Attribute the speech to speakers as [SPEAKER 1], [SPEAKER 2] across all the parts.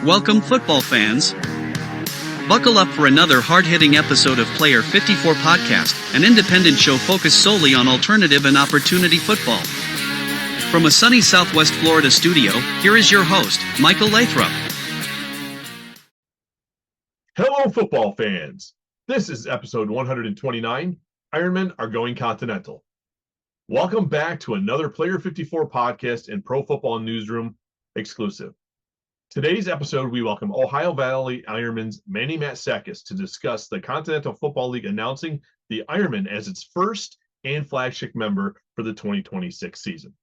[SPEAKER 1] Welcome, football fans. Buckle up for another hard-hitting episode of Player 54 Podcast, an independent show focused solely on alternative and opportunity football. From a sunny Southwest Florida studio, here is your host, Michael Lathrop.
[SPEAKER 2] Hello, football fans. This is episode 129. Ironmen are going Continental. Welcome back to another Player 54 Podcast and Pro Football Newsroom exclusive. Today's episode, we welcome Ohio Valley Ironmen's Manny Matsakis to discuss the Continental Football League announcing the Ironmen as its first and flagship member for the 2026 season.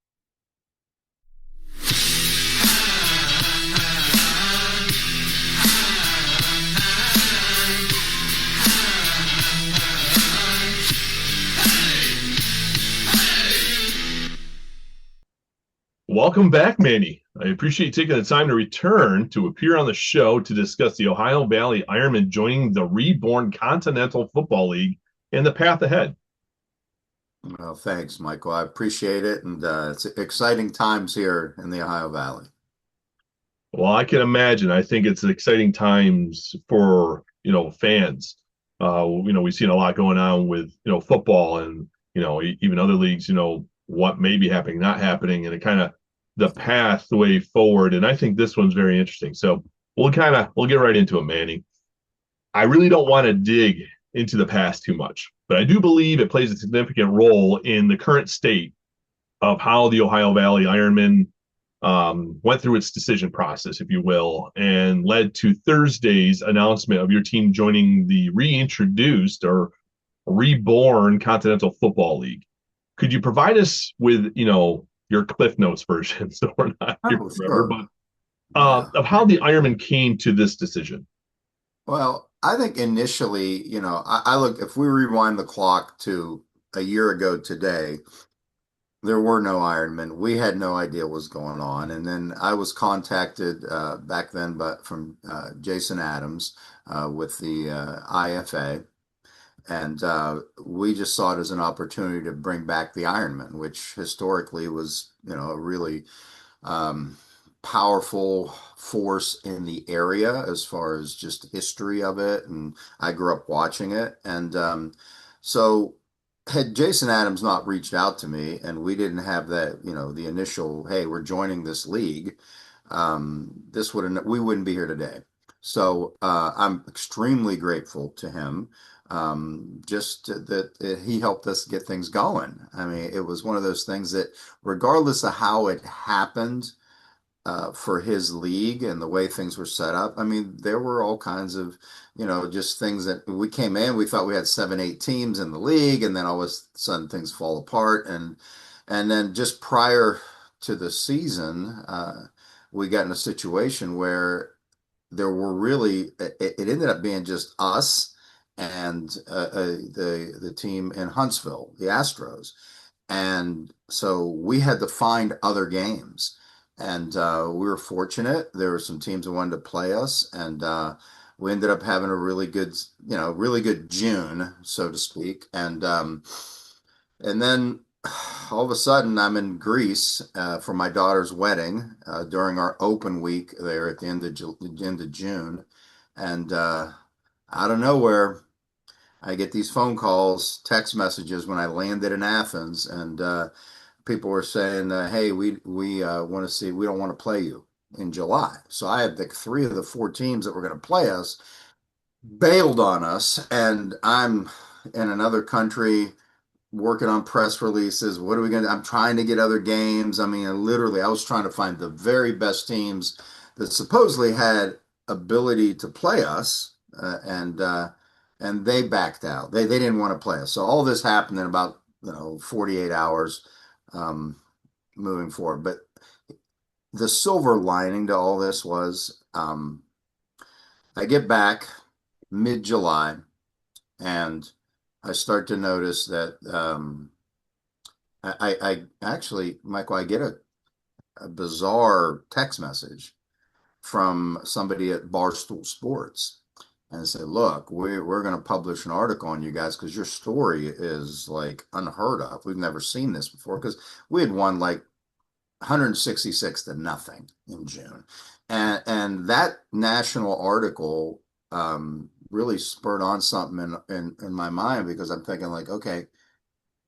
[SPEAKER 2] Welcome back, Manny. I appreciate you taking the time to return to appear on the show to discuss the Ohio Valley Ironmen joining the reborn Continental Football League and the path ahead.
[SPEAKER 3] Well, thanks, Michael. I appreciate it, and it's exciting times here in the Ohio Valley.
[SPEAKER 2] Well, I can imagine. I think it's exciting times for, fans. We've seen a lot going on with, football and, even other leagues, what may be happening, not happening, and it kind of the pathway forward. And I think this one's very interesting. So we'll get right into it, Manny. I really don't want to dig into the past too much, but I do believe it plays a significant role in the current state of how the Ohio Valley Ironmen went through its decision process, if you will, and led to Thursday's announcement of your team joining the reintroduced or reborn Continental Football League. Could you provide us with, your Cliff Notes version, so we're not here forever, but of how the Ironmen came to this decision?
[SPEAKER 3] Well, I think initially, I look, if we rewind the clock to a year ago today, there were no Ironmen. We had no idea what was going on. And then I was contacted back then from Jason Adams with the IFA. And we just saw it as an opportunity to bring back the Ironman, which historically was, a really powerful force in the area as far as just history of it. And I grew up watching it. And so had Jason Adams not reached out to me and we didn't have that, the initial, hey, we're joining this league, we wouldn't be here today. So I'm extremely grateful to him. Just that he helped us get things going. I mean, it was one of those things that regardless of how it happened for his league and the way things were set up, I mean, there were all kinds of, just things that we came in, we thought we had 7-8 teams in the league, and then all of a sudden things fall apart. And then just prior to the season, we got in a situation where there were really, it ended up being just us and the team in Huntsville, the Astros. And so we had to find other games. And we were fortunate. There were some teams that wanted to play us. And we ended up having a really good June, so to speak. And then all of a sudden I'm in Greece for my daughter's wedding during our open week there at the end of June. And out of nowhere, I get these phone calls, text messages when I landed in Athens, and people were saying, "Hey, we want to see. We don't want to play you in July." So I had 3 of the 4 teams that were going to play us bailed on us, and I'm in another country working on press releases. What are we going to? I'm trying to get other games. I mean, literally, I was trying to find the very best teams that supposedly had ability to play us, and they backed out. They didn't want to play us. So all this happened in about 48 hours moving forward. But the silver lining to all this was I get back mid-July and I start to notice that I actually, Michael, I get a bizarre text message from somebody at Barstool Sports. And say, look, we're going to publish an article on you guys because your story is like unheard of. We've never seen this before because we had won like 166 to nothing in June. And that national article really spurred on something in my mind, because I'm thinking like, okay,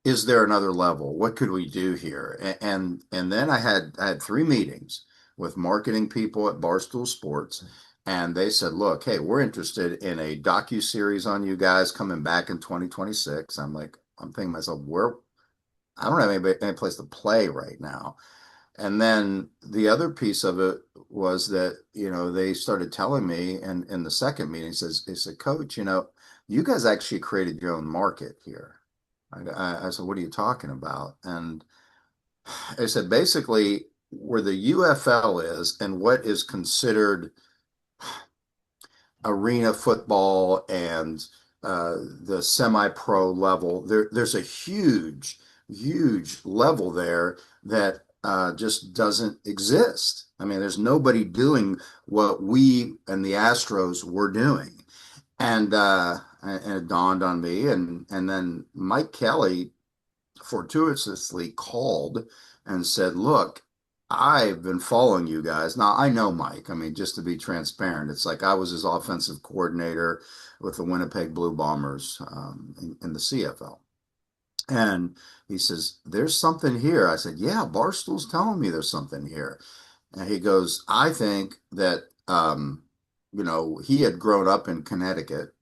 [SPEAKER 3] is there another level? What could we do here? And then I had three meetings with marketing people at Barstool Sports, and they said, "Look, hey, we're interested in a docu-series on you guys coming back in 2026." I'm thinking to myself, where I don't have any place to play right now. And then the other piece of it was that, they started telling me, and in the second meeting, they said, "Coach, you guys actually created your own market here." I said, "What are you talking about?" And I said, basically, where the UFL is and what is considered arena football and the semi-pro level, there's a huge, huge level there that just doesn't exist. I mean, there's nobody doing what we and the Astros were doing. And it dawned on me, and then Mike Kelly fortuitously called and said, "Look, I've been following you guys." Now, I know Mike. I mean, just to be transparent, it's like I was his offensive coordinator with the Winnipeg Blue Bombers in the CFL. And he says, "There's something here." I said, "Yeah, Barstool's telling me there's something here." And he goes, "I think that, he had grown up in Connecticut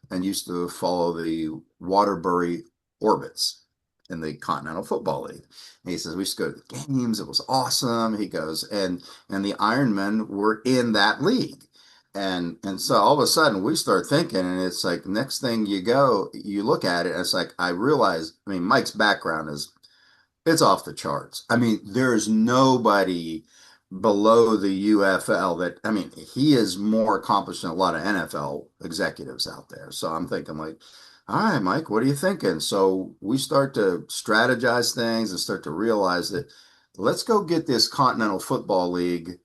[SPEAKER 3] and used to follow the Waterbury Orbits in the Continental Football League." And he says, "We used to go to the games. It was awesome." He goes, and the Ironmen were in that league. And so all of a sudden we start thinking, and it's like, next thing you look at it, and it's like, I realize, I mean, Mike's background it's off the charts. I mean, there's nobody below the UFL that, I mean, he is more accomplished than a lot of NFL executives out there. So I'm thinking like, all right, Mike, what are you thinking? So we start to strategize things and start to realize that let's go get this Continental Football League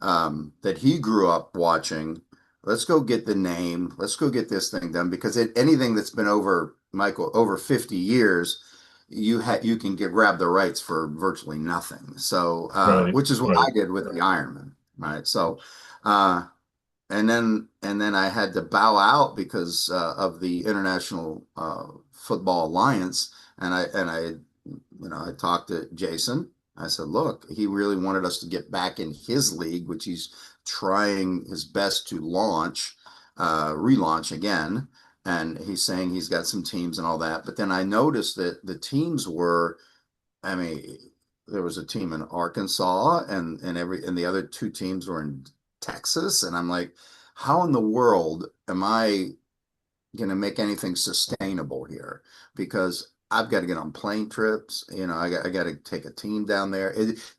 [SPEAKER 3] that he grew up watching. Let's go get the name. Let's go get this thing done, because anything that's been over 50 years, you can grab the rights for virtually nothing. So
[SPEAKER 2] Right,
[SPEAKER 3] which is what I
[SPEAKER 2] right.
[SPEAKER 3] did with the Ironman, right? So uh, and then I had to bow out because of the International Football Alliance, and I talked to Jason. I said, "Look, he really wanted us to get back in his league, which he's trying his best to relaunch again." And he's saying he's got some teams and all that. But then I noticed that the teams were, I mean, there was a team in Arkansas, and the other two teams were in Texas, and I'm like, how in the world am I going to make anything sustainable here? Because I've got to get on plane trips. I got to take a team down there.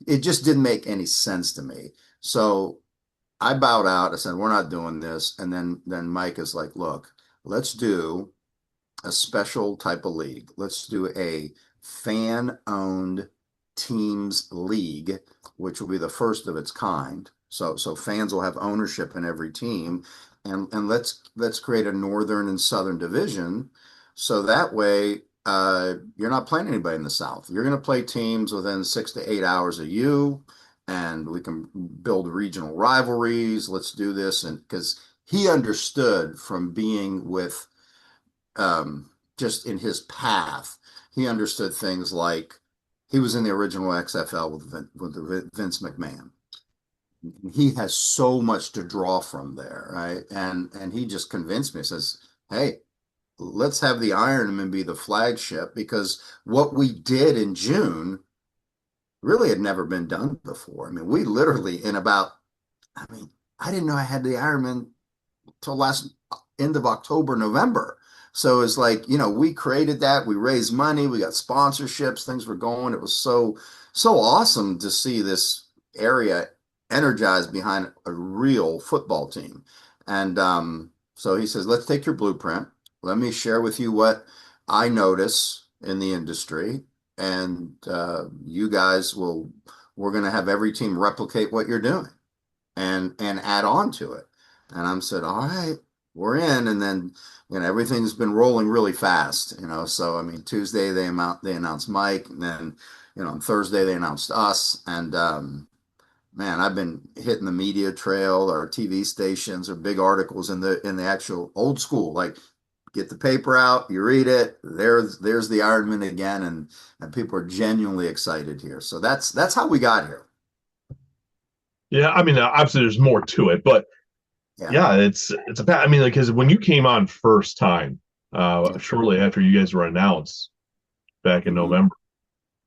[SPEAKER 3] It just didn't make any sense to me. So I bowed out. I said, "We're not doing this." And then Mike is like, "Look, let's do a special type of league. Let's do a fan-owned teams league, which will be the first of its kind. So fans will have ownership in every team, and let's create a northern and southern division, so that way you're not playing anybody in the South. You're going to play teams within 6 to 8 hours of you, and we can build regional rivalries. Let's do this." And because he understood from being with just in his path, he understood things like he was in the original XFL with Vince McMahon. He has so much to draw from there, right? And he just convinced me, says, "Hey, let's have the Ironman be the flagship, because what we did in June really had never been done before." I mean, we literally I mean, I didn't know I had the Ironman till last end of October, November. So it's like, we created that, we raised money, we got sponsorships, things were going. It was so awesome to see this area energized behind a real football team. And so he says, "Let's take your blueprint. Let me share with you what I notice in the industry, and you guys we're going to have every team replicate what you're doing and add on to it." And I'm said, "All right, we're in." And then, everything's been rolling really fast, So I mean, Tuesday they announced Mike, and then, on Thursday they announced us, and man, I've been hitting the media trail or TV stations or big articles in the actual old school, like get the paper out, you read it, there's the Ironman again, and people are genuinely excited here. So that's how we got here.
[SPEAKER 2] Yeah, I mean, obviously there's more to it, but
[SPEAKER 3] Yeah.
[SPEAKER 2] yeah, it's a I mean, like, because when you came on first time,
[SPEAKER 3] Yeah.
[SPEAKER 2] shortly after you guys were announced back in
[SPEAKER 3] Hmm.
[SPEAKER 2] November,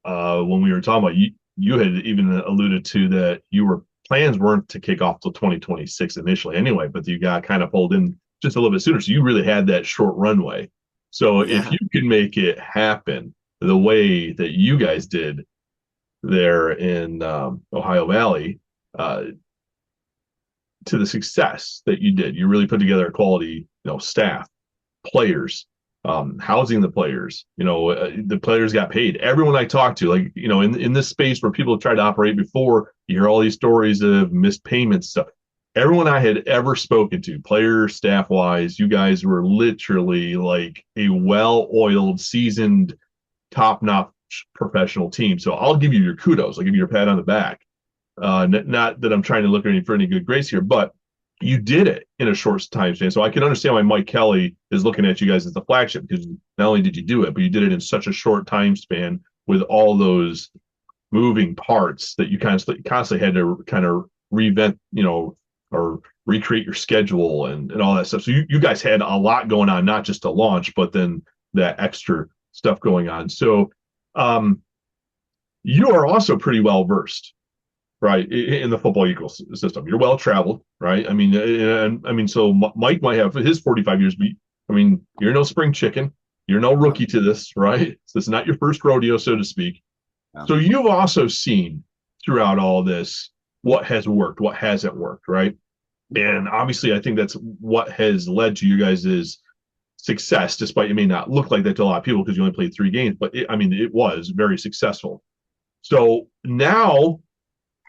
[SPEAKER 2] when we were talking about you had even alluded to that you were plans weren't to kick off till 2026 initially anyway, but you got kind of pulled in just a little bit sooner, so you really had that short runway. So if
[SPEAKER 3] Yeah.
[SPEAKER 2] you could make it happen the way that you guys did there in Ohio Valley, uh, to the success that you did. You really put together a quality, staff, players, housing the players. The players got paid. Everyone I talked to, like, in this space where people have tried to operate before, you hear all these stories of missed payments stuff. Everyone I had ever spoken to, player, staff wise, you guys were literally like a well-oiled, seasoned, top-notch professional team. So I'll give you your kudos. I'll give you your pat on the back. Not that I'm trying to look for any good grace here, but you did it in a short time span. So I can understand why Mike Kelly is looking at you guys as the flagship, because not only did you do it, but you did it in such a short time span with all those moving parts that you constantly had to kind of reinvent, or recreate your schedule and all that stuff. So you guys had a lot going on, not just a launch, but then that extra stuff going on. So you are also pretty well versed, right, in the football ecosystem. You're well traveled, right? I mean, so Mike might have his 45 years, but I mean, you're no spring chicken. You're no
[SPEAKER 3] Yeah.
[SPEAKER 2] rookie to this, right? So it's not your first rodeo, so to speak.
[SPEAKER 3] Yeah.
[SPEAKER 2] So you've also seen throughout all this what has worked, what hasn't worked, right? And obviously, I think that's what has led to you guys' success, despite it may not look like that to a lot of people because you only played 3 games, but it was very successful. So now,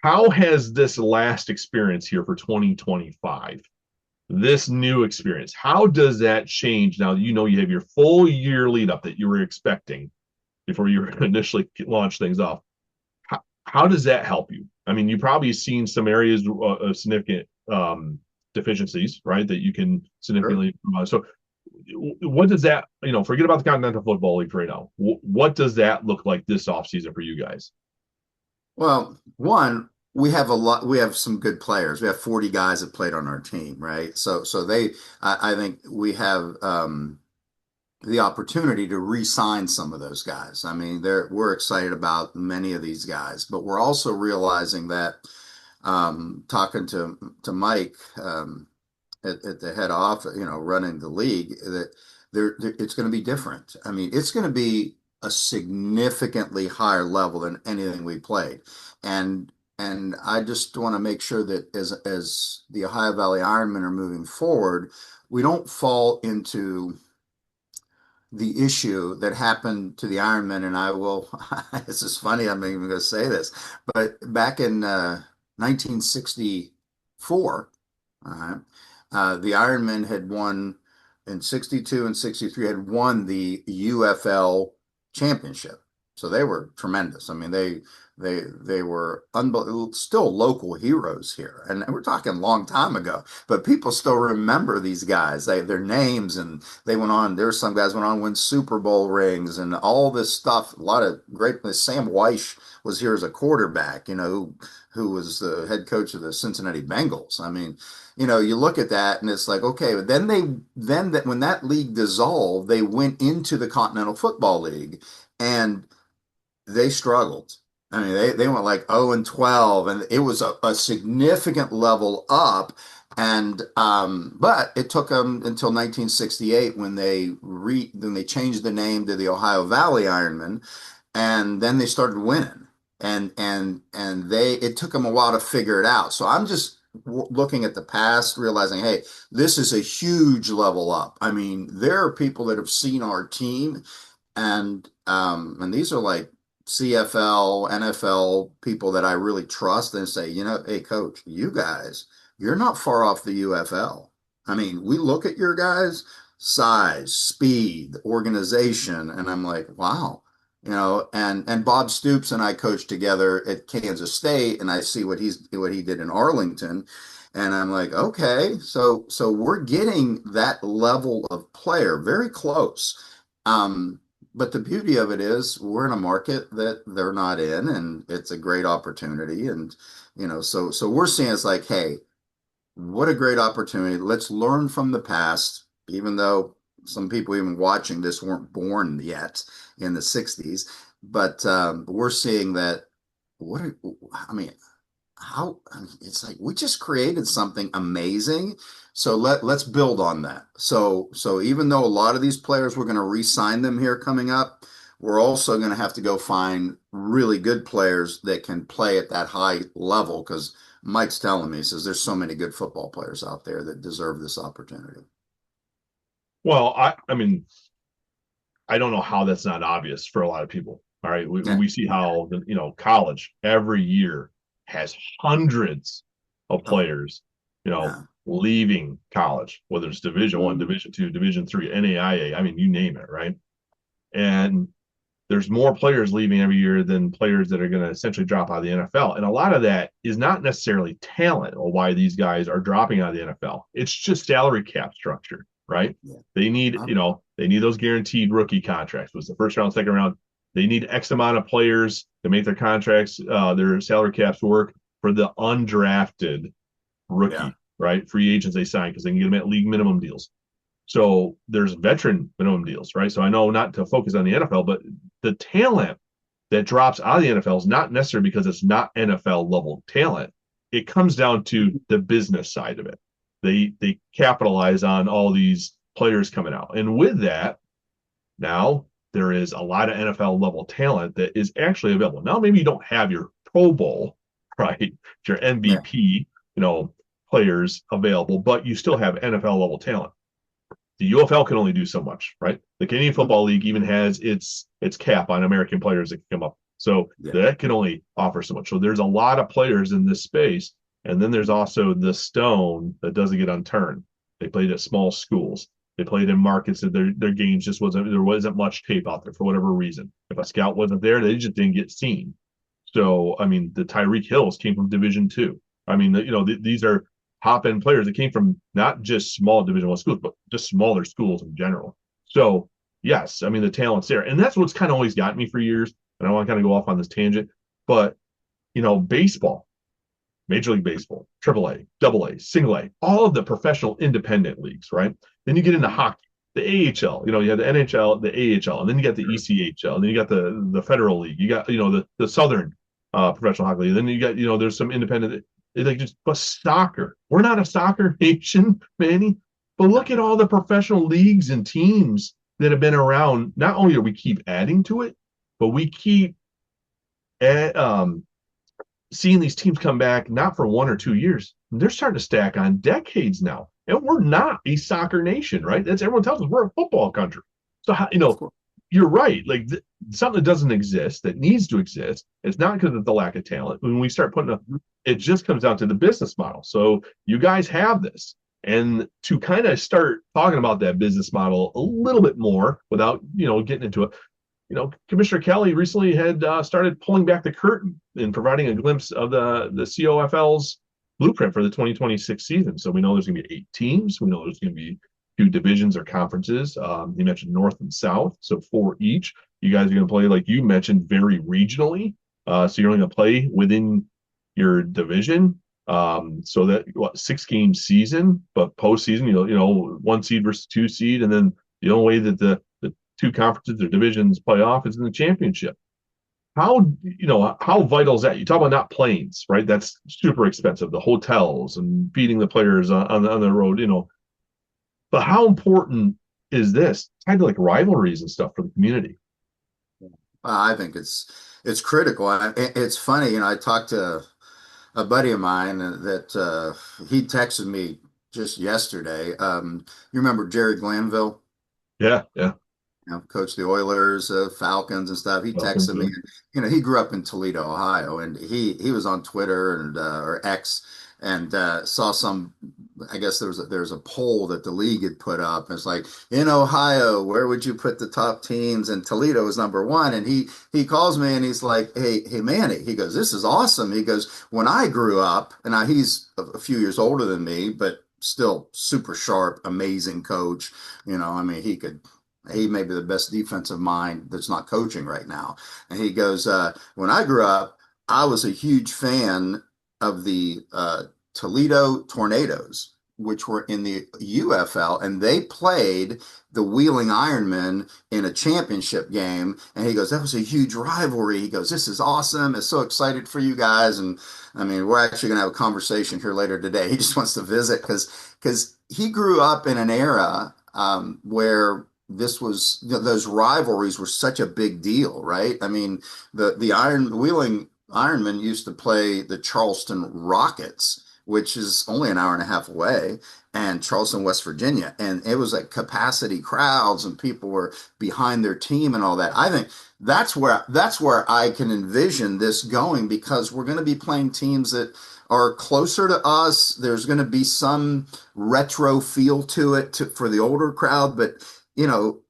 [SPEAKER 2] how has this last experience here for 2025, this new experience, how does that change now that you have your full year lead up that you were expecting before you initially launch things off? How does that help you? I mean, you probably seen some areas of significant deficiencies, right, that you can
[SPEAKER 3] Sure.
[SPEAKER 2] significantly improve on. So what does that, forget about the Continental Football League for right now. What does that look like this offseason for you guys?
[SPEAKER 3] Well, one, we have a lot, we have some good players. We have 40 guys that played on our team, right? So I think we have the opportunity to re-sign some of those guys. I mean, we're excited about many of these guys, but we're also realizing that talking to Mike at the head office, running the league, that it's going to be different. I mean, it's going to be a significantly higher level than anything we played, and and I just want to make sure that as the Ohio Valley Ironmen are moving forward, we don't fall into the issue that happened to the Ironman, and I will, this is funny, I'm even going to say this, but back in 1964, the Ironman had won in 62 and 63, had won the UFL championship. So they were tremendous. I mean, they were unbelievable, still local heroes here. And we're talking a long time ago, but people still remember these guys, their names, and they went on. There's some guys went on to win Super Bowl rings and all this stuff. A lot of great. Sam Weish was here as a quarterback, who was the head coach of the Cincinnati Bengals. I mean, you look at that and it's like, okay, but then that when that league dissolved, they went into the Continental Football League and they struggled. I mean, they went like 0 and 12, and it was a significant level up. And but it took them until 1968 when they changed the name to the Ohio Valley Ironmen, and then they started winning. And it took them a while to figure it out. So I'm just looking at the past, realizing, hey, this is a huge level up. I mean, there are people that have seen our team, and these are like CFL, NFL people that I really trust and say, hey, coach, you guys, you're not far off the UFL. I mean, we look at your guys' size, speed, organization, and I'm like, wow. and Bob Stoops and I coached together at Kansas State, and I see what he did in Arlington, and I'm like, okay, so we're getting that level of player very close. Um, but the beauty of it is we're in a market that they're not in, and it's a great opportunity. And so we're seeing it's like, hey, what a great opportunity. Let's learn from the past, even though some people even watching this weren't born yet in the 60s. But we're seeing that what are, I mean, how it's like we just created something amazing. So let's build on that. So even though a lot of these players we're going to re-sign them here coming up, we're also going to have to go find really good players that can play at that high level because Mike's telling me, he says there's so many good football players out there that deserve this opportunity.
[SPEAKER 2] Well, I mean, I don't know how that's not obvious for a lot of people. All right,
[SPEAKER 3] Yeah,
[SPEAKER 2] we see how college every year has hundreds of
[SPEAKER 3] oh,
[SPEAKER 2] players,
[SPEAKER 3] yeah,
[SPEAKER 2] leaving college, whether it's Division One,
[SPEAKER 3] mm,
[SPEAKER 2] Division Two, Division Three, NAIA. I mean, you name it, right? And there's more players leaving every year than players that are going to essentially drop out of the NFL. And a lot of that is not necessarily talent or why these guys are dropping out of the NFL. It's just salary cap structure, right?
[SPEAKER 3] yeah,
[SPEAKER 2] They need,
[SPEAKER 3] huh?
[SPEAKER 2] they need those guaranteed rookie contracts. Was the first round, second round. They need X amount of players to make their contracts, their salary caps work for the undrafted
[SPEAKER 3] Yeah,
[SPEAKER 2] rookie, right? Free agents they sign because they can get them at league minimum deals. So there's veteran minimum deals, right? So I know not to focus on the NFL, but the talent that drops out of the NFL is not necessarily because it's not NFL level talent. It comes down to the business side of it. They capitalize on all these players coming out. And with that, now there is a lot of NFL level talent that is actually available. Now maybe you don't have your Pro Bowl, right? Your
[SPEAKER 3] yeah,
[SPEAKER 2] MVP, players available, but you still have NFL level talent. The UFL can only do so much, right? The Canadian
[SPEAKER 3] mm,
[SPEAKER 2] Football League even has its cap on American players that can come up. So
[SPEAKER 3] yeah,
[SPEAKER 2] that can only offer so much. So there's a lot of players in this space. And then there's also the stone that doesn't get unturned. They played at small schools. They played in markets that their games just there wasn't much tape out there for whatever reason. If a scout wasn't there, they just didn't get seen. So I mean, the Tyreek Hills came from Division Two. I mean, these are top end players that came from not just small Division One schools, but just smaller schools in general. So yes, I mean the talent's there, and that's what's kind of always got me for years. And I want to kind of go off on this tangent, but baseball, Major League Baseball, Triple A, Double A, Single A, all of the professional independent leagues, right? Then you get into
[SPEAKER 3] mm,
[SPEAKER 2] hockey, the AHL, you have the NHL, the AHL, and then you got the
[SPEAKER 3] sure,
[SPEAKER 2] ECHL, and then you got the Federal League, you got the Southern Professional Hockey League, then you got there's some independent, like just but soccer. We're not a soccer nation, Manny, but
[SPEAKER 3] yeah,
[SPEAKER 2] look at all the professional leagues and teams that have been around. Not only do we keep adding to it, but we keep add, seeing these teams come back not for 1 or 2 years. They're starting to stack on decades now. And we're not a soccer nation, right? That's everyone tells us we're a football country. So
[SPEAKER 3] of course,
[SPEAKER 2] you're right. Like something that doesn't exist that needs to exist. It's not because of the lack of talent. When we start it just comes down to the business model. So you guys have this. And to kind of start talking about that business model a little bit more without, getting into it, Commissioner Kelly recently had started pulling back the curtain and providing a glimpse of the COFL's blueprint for the 2026 season. So we know there's going to be 8 teams. We know there's going to be 2 divisions or conferences. He mentioned North and South, so 4 each. You guys are going to play, like you mentioned, very regionally. So you're only going to play within your division. So that 6-game season, but postseason, 1 seed versus 2 seed, and then the only way that the 2 conferences or divisions playoff is in the championship. How vital is that? You talk about not planes, right? That's super expensive. The hotels and feeding the players on the road, But how important is this? Kind of like rivalries and stuff for the community.
[SPEAKER 3] I think it's critical. It's funny, I talked to a buddy of mine that he texted me just yesterday. You remember Jerry Glanville?
[SPEAKER 2] Yeah, yeah.
[SPEAKER 3] Coached the Oilers, Falcons, and stuff. He
[SPEAKER 2] Welcome
[SPEAKER 3] texted me.
[SPEAKER 2] to
[SPEAKER 3] He grew up in Toledo, Ohio, and he was on Twitter and or X, and saw some. I guess there's a poll that the league had put up. It's like, in Ohio, where would you put the top teams? And Toledo is number one. And he calls me and he's like, hey Manny. He goes, this is awesome. He goes, when I grew up, and now he's a few years older than me, but still super sharp, amazing coach. I mean, he may be the best defensive mind that's not coaching right now. And he goes, when I grew up, I was a huge fan of the Toledo Tornadoes, which were in the UFL, and they played the Wheeling Ironmen in a championship game. And he goes, that was a huge rivalry. He goes, this is awesome. It's so excited for you guys. And I mean, we're actually going to have a conversation here later today. He just wants to visit because he grew up in an era where this was those rivalries were such a big deal, right? I mean, the Wheeling Ironmen used to play the Charleston Rockets, which is only an hour and a half away, and Charleston, West Virginia. And it was like capacity crowds and people were behind their team and all that. I think that's where I can envision this going, because we're going to be playing teams that are closer to us. There's going to be some retro feel to it for the older crowd. But,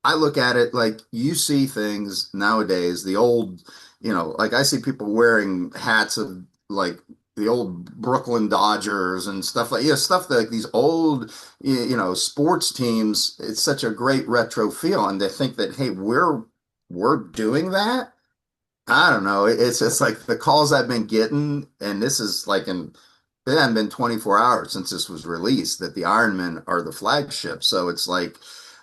[SPEAKER 3] I look at it like you see things nowadays, the old, like I see people wearing hats of like the old Brooklyn Dodgers and stuff stuff like these old, sports teams. It's such a great retro feel, and to think that, hey, we're doing that. I don't know. It's just like the calls I've been getting, and this is like it hasn't been 24 hours since this was released that the Ironmen are the flagship. So it's like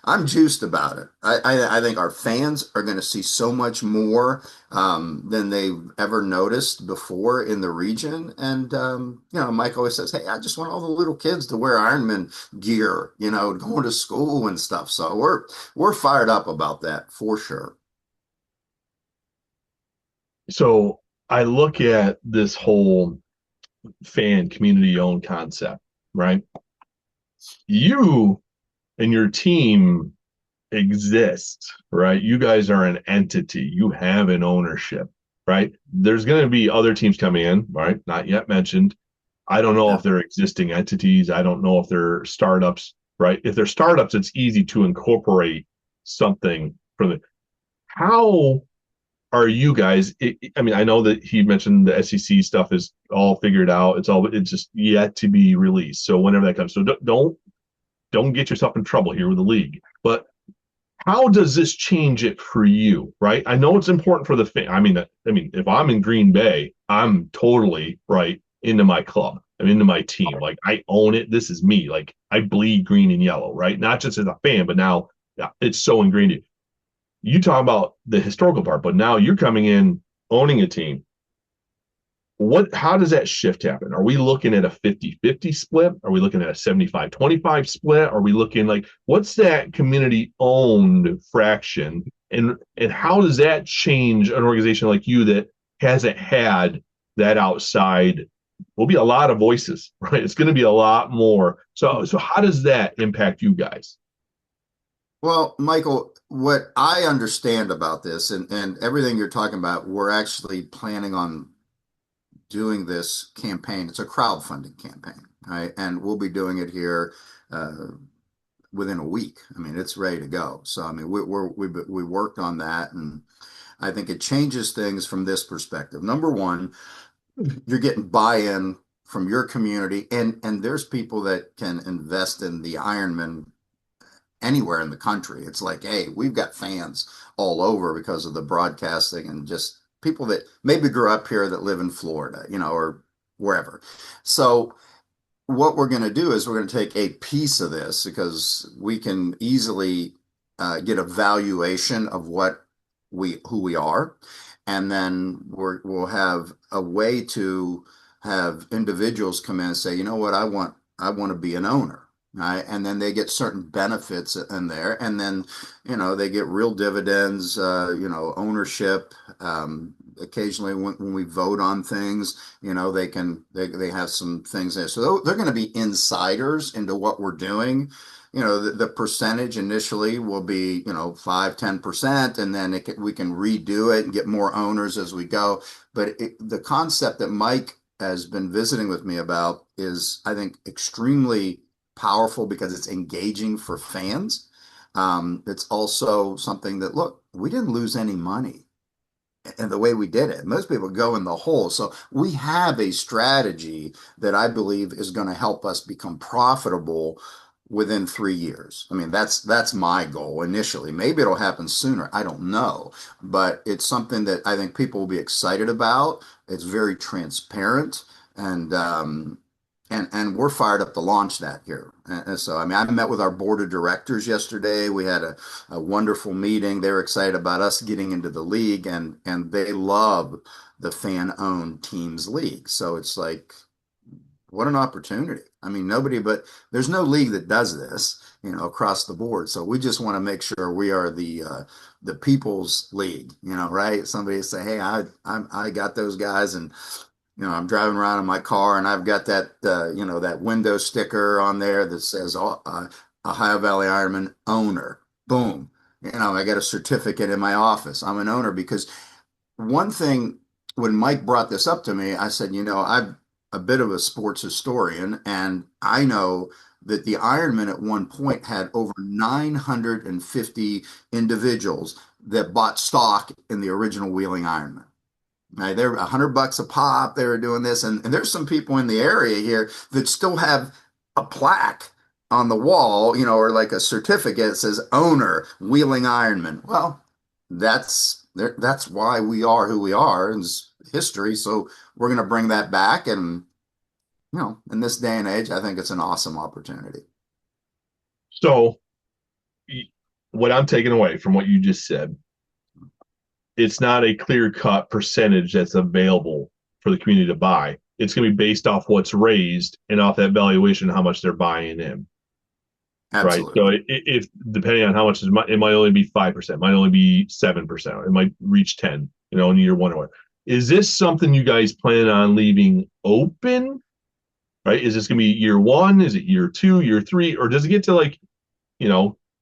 [SPEAKER 3] I'm juiced about it. I think our fans are going to see so much more than they've ever noticed before in the region. And Mike always says, "Hey, I just want all the little kids to wear Ironman gear, going to school and stuff." So we're fired up about that for sure.
[SPEAKER 2] So I look at this whole fan community owned concept, right? You and your team exist, right? You guys are an entity. You have an ownership, right? There's going to be other teams coming in, right? Not yet mentioned. I don't know if they're existing entities. I don't know if they're startups, right? If they're startups, it's easy to incorporate something from the. How are you guys? I mean, I know that he mentioned the SEC stuff is all figured out. It's just yet to be released. So whenever that comes, so don't get yourself in trouble here with the league. But how does this change it for you, right? I know it's important for the fan. I mean, if I'm in Green Bay, I'm totally right into my club. I'm into my team. Like I own it. This is me. Like I bleed green and yellow, right? Not just as a fan, but now it's so ingrained in you. Talk about the historical part, but now you're coming in owning a team. How does that shift happen? Are we looking at a 50-50 split? Are we looking at a 75-25 split? Are we looking like what's that community owned fraction? And how does that change an organization like you that hasn't had that outside? Will be a lot of voices, right? It's going to be a lot more. So how does that impact you guys?
[SPEAKER 3] Well, Michael, what I understand about this and everything you're talking about, we're actually planning on doing this campaign. It's a crowdfunding campaign, right? And we'll be doing it here within a week. I mean, it's ready to go. So, I mean, we worked on that, and I think it changes things from this perspective. Number one, you're getting buy-in from your community, and there's people that can invest in the Ironman anywhere in the country. It's like, hey, we've got fans all over because of the broadcasting and just people that maybe grew up here that live in Florida, or wherever. So what we're going to do is we're going to take a piece of this because we can easily get a valuation of who we are. And then we'll have a way to have individuals come in and say, you know what, I want to be an owner. Right. And then they get certain benefits in there. And then, they get real dividends, ownership. Occasionally when we vote on things, they have some things there. So they're going to be insiders into what we're doing. The percentage initially will be, 5-10%, and then we can redo it and get more owners as we go. But the concept that Mike has been visiting with me about is, I think, extremely powerful because it's engaging for fans. It's also something that, look, we didn't lose any money and the way we did it. Most people go in the hole. So we have a strategy that I believe is going to help us become profitable within 3 years. I mean, that's my goal initially. Maybe it'll happen sooner. I don't know, but it's something that I think people will be excited about. It's very transparent, and and we're fired up to launch that here. And so, I mean, I met with our board of directors yesterday. We had a wonderful meeting. They're excited about us getting into the league, and they love the fan-owned teams league. So it's like, what an opportunity. I mean, nobody but there's no league that does this, across the board. So we just want to make sure we are the people's league, right? Somebody say, hey, I got those guys, and I'm driving around in my car and I've got that, that window sticker on there that says Ohio Valley Ironman owner. Boom. I got a certificate in my office. I'm an owner because one thing, when Mike brought this up to me, I said, I'm a bit of a sports historian, and I know that the Ironman at one point had over 950 individuals that bought stock in the original Wheeling Ironman. Right, they're $100 a pop. They were doing this, and there's some people in the area here that still have a plaque on the wall, or like a certificate that says owner Wheeling Ironman. Well, that's why we are who we are in history. So we're going to bring that back, and in this day and age, I think it's an awesome opportunity.
[SPEAKER 2] So, what I'm taking away from what you just said, it's not a clear cut percentage that's available for the community to buy. It's going to be based off what's raised and off that valuation, how much they're buying in.
[SPEAKER 3] Absolutely.
[SPEAKER 2] Right. So if depending on how much it might only be 5%, might only be 7%, it might reach 10, in year one or what. Is this something you guys plan on leaving open? Right? Is this going to be year one? Is it year two, year three, or does it get to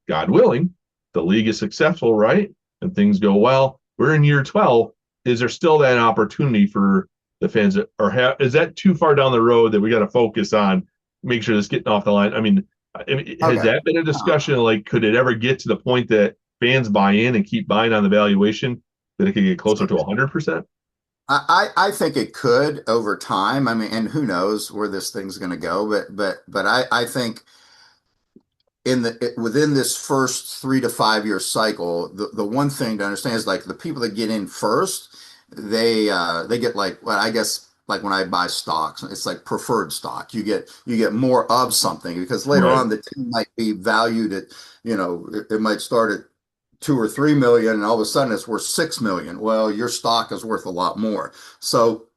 [SPEAKER 2] God willing, the league is successful, right? And things go well. We're in year 12. Is there still that opportunity for the fans that is that too far down the road that we got to focus on, make sure this getting off the line? I mean, has that been a discussion? Like, could it ever get to the point that fans buy in and keep buying on the valuation that it could get closer to 100%?
[SPEAKER 3] I think it could over time. I mean, and who knows where this thing's going to go, but I think within this first 3 to 5 year cycle, the one thing to understand is, like, the people that get in first, they get, like, well, I guess, like when I buy stocks, it's like preferred stock. You get more of something, because later
[SPEAKER 2] Right.
[SPEAKER 3] on the team might be valued at, it might start at 2 or 3 million, and all of a sudden it's worth 6 million. Well, your stock is worth a lot more. So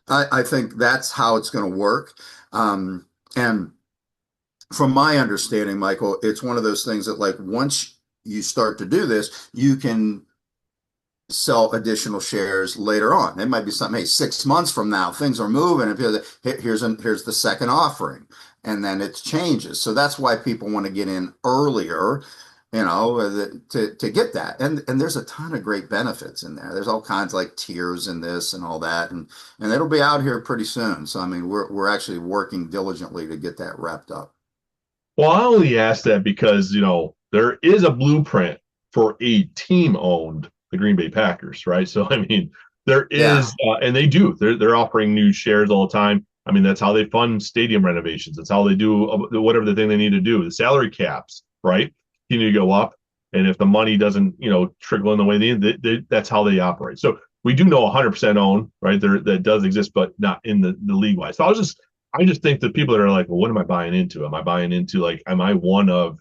[SPEAKER 3] I think that's how it's going to work. And from my understanding, Michael, it's one of those things that, like, once you start to do this, you can sell additional shares later on. It might be something, hey, 6 months from now, things are moving, and here's the second offering, and then it changes. So that's why people want to get in earlier, to get that. And there's a ton of great benefits in there. There's all kinds, like, tiers in this and all that, and it'll be out here pretty soon. So I mean, we're actually working diligently to get that wrapped up.
[SPEAKER 2] Well, I only ask that because, there is a blueprint for a team owned the Green Bay Packers, right? So, I mean, there
[SPEAKER 3] Yeah.
[SPEAKER 2] is, and they do, they're offering new shares all the time. I mean, that's how they fund stadium renovations. That's how they do whatever the thing they need to do. The salary caps, right? Continue to go up. And if the money doesn't, trickle in the way that's how they operate. So we do know 100% own, right? That does exist, but not in the league wise. So I just think that people that are like, well, what am I buying into? Am I buying into, like, am I one of,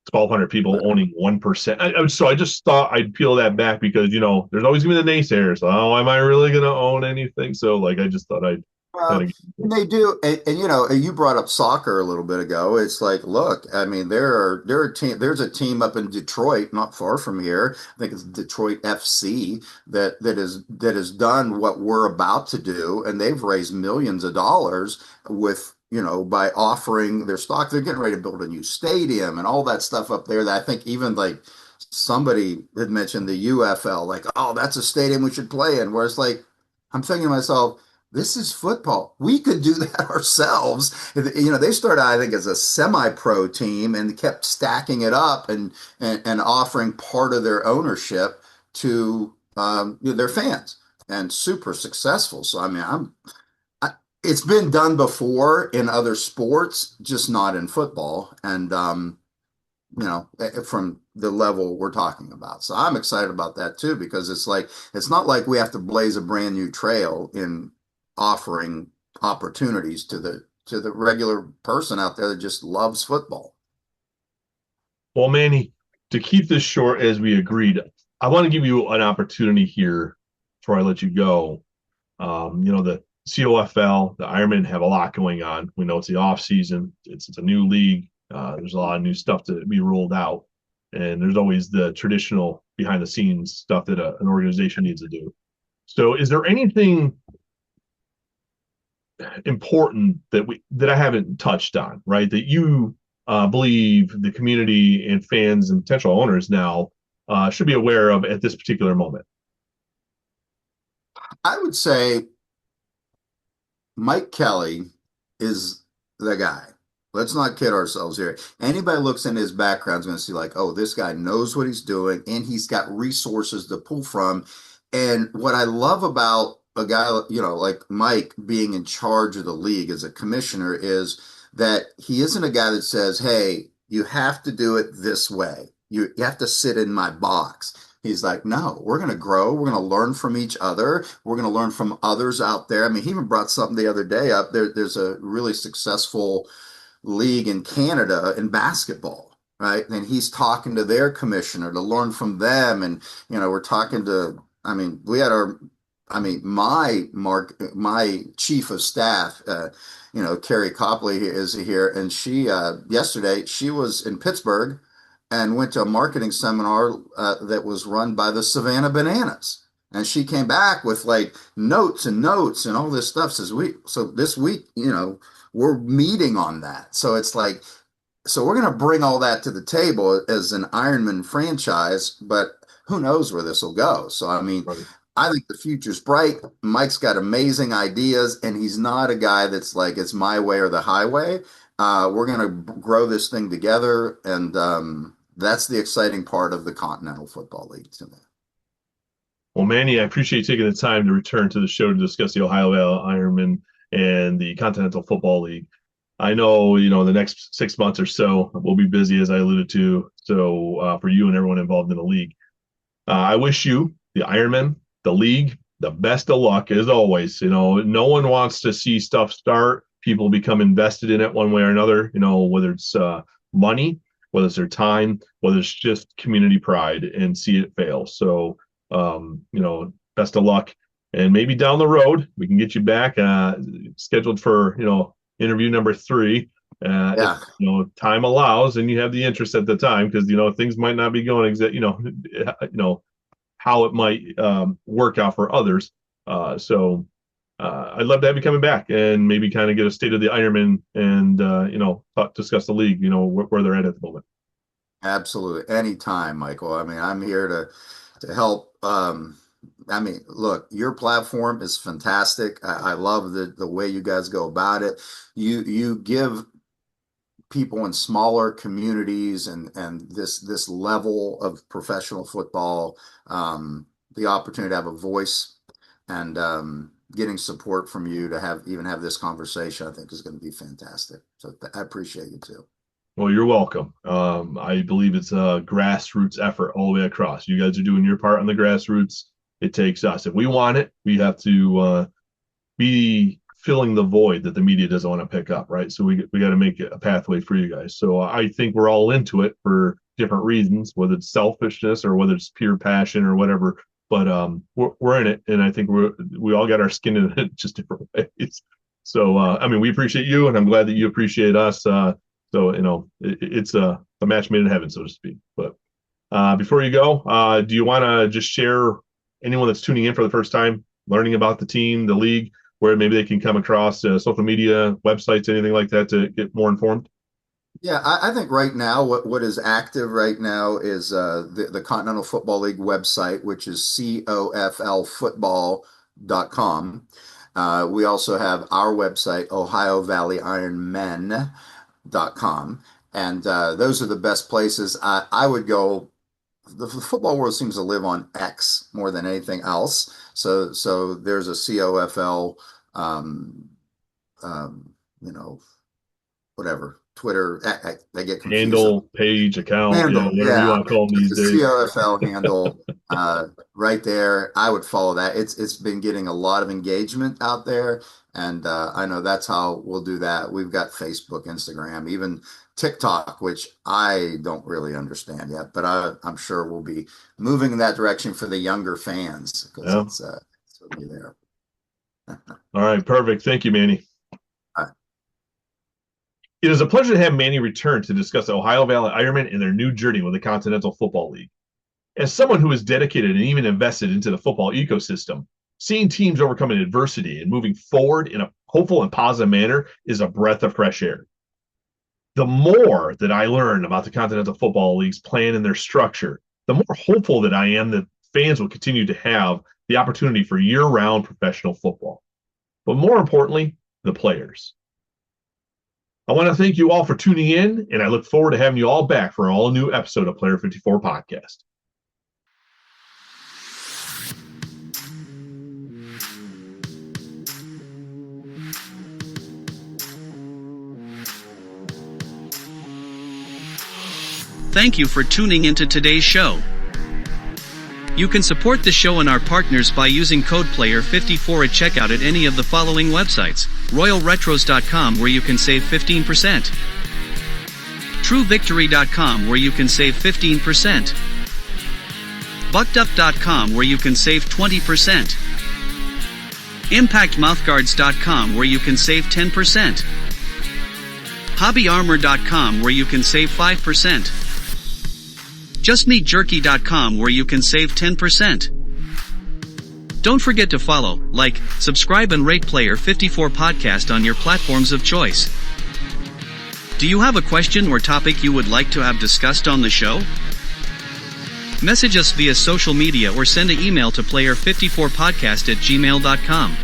[SPEAKER 2] 1,200 people owning 1%? So I just thought I'd peel that back because, there's always going to be the naysayers. Oh, am I really going to own anything? So, like, I just thought I'd kind
[SPEAKER 3] Well,
[SPEAKER 2] of.
[SPEAKER 3] they do, and you brought up soccer a little bit ago. It's like, look, I mean, there's a team up in Detroit, not far from here. I think it's Detroit FC that has done what we're about to do, and they've raised millions of dollars with, by offering their stock. They're getting ready to build a new stadium and all that stuff up there. That I think even, like, somebody had mentioned the UFL, like, oh, that's a stadium we should play in. Where it's like, I'm thinking to myself, this is football. We could do that ourselves. They started, I think, as a semi-pro team and kept stacking it up and offering part of their ownership to their fans, and super successful. So I mean, it's been done before in other sports, just not in football. And from the level we're talking about. So I'm excited about that too, because it's not like we have to blaze a brand new trail in offering opportunities to the regular person out there that just loves football.
[SPEAKER 2] Well, Manny, to keep this short as we agreed, I want to give you an opportunity here before I let you go. The COFL, the Ironmen have a lot going on. We know it's the off season. It's a new league. There's a lot of new stuff to be rolled out, and there's always the traditional behind the scenes stuff that an organization needs to do. So, is there anything important that I haven't touched on, right? That you believe the community and fans and potential owners now should be aware of at this particular moment?
[SPEAKER 3] I would say Mike Kelly is the guy. Let's not kid ourselves here. Anybody looks in his background is going to see like, oh, this guy knows what he's doing and he's got resources to pull from. And what I love about a guy, like Mike being in charge of the league as a commissioner is that he isn't a guy that says, hey, you have to do it this way. You have to sit in my box. He's like, no, we're going to grow. We're going to learn from each other. We're going to learn from others out there. I mean, he even brought something the other day up. There's a really successful league in Canada in basketball, right? And he's talking to their commissioner to learn from them. And, we're talking to, I mean, we had my chief of staff, Carrie Copley is here. And she, yesterday, she was in Pittsburgh and went to a marketing seminar that was run by the Savannah Bananas. And she came back with like notes and notes and all this stuff. So this week, we're meeting on that. So it's like, so we're going to bring all that to the table as an Ironman franchise, but who knows where this will go. So, I mean,
[SPEAKER 2] Right.
[SPEAKER 3] I think the future's bright. Mike's got amazing ideas, and he's not a guy that's like, it's my way or the highway. We're going to grow this thing together. And that's the exciting part of the Continental Football League to me.
[SPEAKER 2] Well, Manny, I appreciate you taking the time to return to the show to discuss the Ohio Valley Ironmen and the Continental Football League. I know, the next 6 months or so we'll be busy, as I alluded to. So for you and everyone involved in the league, I wish you, the Ironmen, the league, the best of luck as always. No one wants to see stuff start, people become invested in it one way or another. Whether it's money, whether it's their time, whether it's just community pride, and see it fail. So best of luck. And maybe down the road, we can get you back scheduled for, interview number 3.
[SPEAKER 3] Yeah.
[SPEAKER 2] If, time allows and you have the interest at the time, because, things might not be going how it might work out for others. So I'd love to have you coming back and maybe kind of get a state of the Ironman and, discuss the league, where they're at the moment.
[SPEAKER 3] Absolutely. Anytime, Michael. I mean, I'm here to help. Look, your platform is fantastic. I love the way you guys go about it. You give people in smaller communities and this level of professional football the opportunity to have a voice, and getting support from you to have this conversation, I think is going to be fantastic. So I appreciate you too.
[SPEAKER 2] Well, you're welcome. I believe it's a grassroots effort all the way across. You guys are doing your part on the grassroots. It takes us. If we want it, we have to be filling the void that the media doesn't want to pick up, right? So we got to make it a pathway for you guys. So I think we're all into it for different reasons, whether it's selfishness or whether it's pure passion or whatever. But we're in it, and I think we all got our skin in it, just different ways. So we appreciate you, and I'm glad that you appreciate us. It's a match made in heaven, so to speak. But before you go, do you want to just share anyone that's tuning in for the first time, learning about the team, the league, where maybe they can come across social media, websites, anything like that to get more informed?
[SPEAKER 3] Yeah, I think right now what is active right now is the Continental Football League website, which is COFLfootball.com. reintroduced.com. We also have our website, Ohio Valley Ironmen.com. And those are the best places. I would go. The football world seems to live on X more than anything else. So there's a COFL, whatever, Twitter. They get confused.
[SPEAKER 2] Handle, page, account,
[SPEAKER 3] Handle,
[SPEAKER 2] whatever you want to call them these days.
[SPEAKER 3] COFL handle right there. I would follow that. It's been getting a lot of engagement out there, and I know that's how we'll do that. We've got Facebook, Instagram, even TikTok, which I don't really understand yet, but I'm sure we'll be moving in that direction for the younger fans because it'll be there.
[SPEAKER 2] All right, perfect. Thank you, Manny.
[SPEAKER 3] All right.
[SPEAKER 2] It is a pleasure to have Manny return to discuss the Ohio Valley Ironmen and their new journey with the Continental Football League. As someone who is dedicated and even invested into the football ecosystem, seeing teams overcoming adversity and moving forward in a hopeful and positive manner is a breath of fresh air. The more that I learn about the Continental Football League's plan and their structure, the more hopeful that I am that fans will continue to have the opportunity for year-round professional football. But more importantly, the players. I want to thank you all for tuning in, and I look forward to having you all back for an all-new episode of Player 54 Podcast.
[SPEAKER 1] Thank you for tuning into today's show. You can support the show and our partners by using code PLAYER54 at checkout at any of the following websites: RoyalRetros.com, where you can save 15%, TrueVictory.com, where you can save 15%, BuckedUp.com, where you can save 20%, ImpactMouthguards.com, where you can save 10%, HobbyArmor.com, where you can save 5%, JustMeatJerky.com, where you can save 10%. Don't forget to follow, like, subscribe and rate Player 54 Podcast on your platforms of choice. Do you have a question or topic you would like to have discussed on the show? Message us via social media or send an email to player54podcast@gmail.com.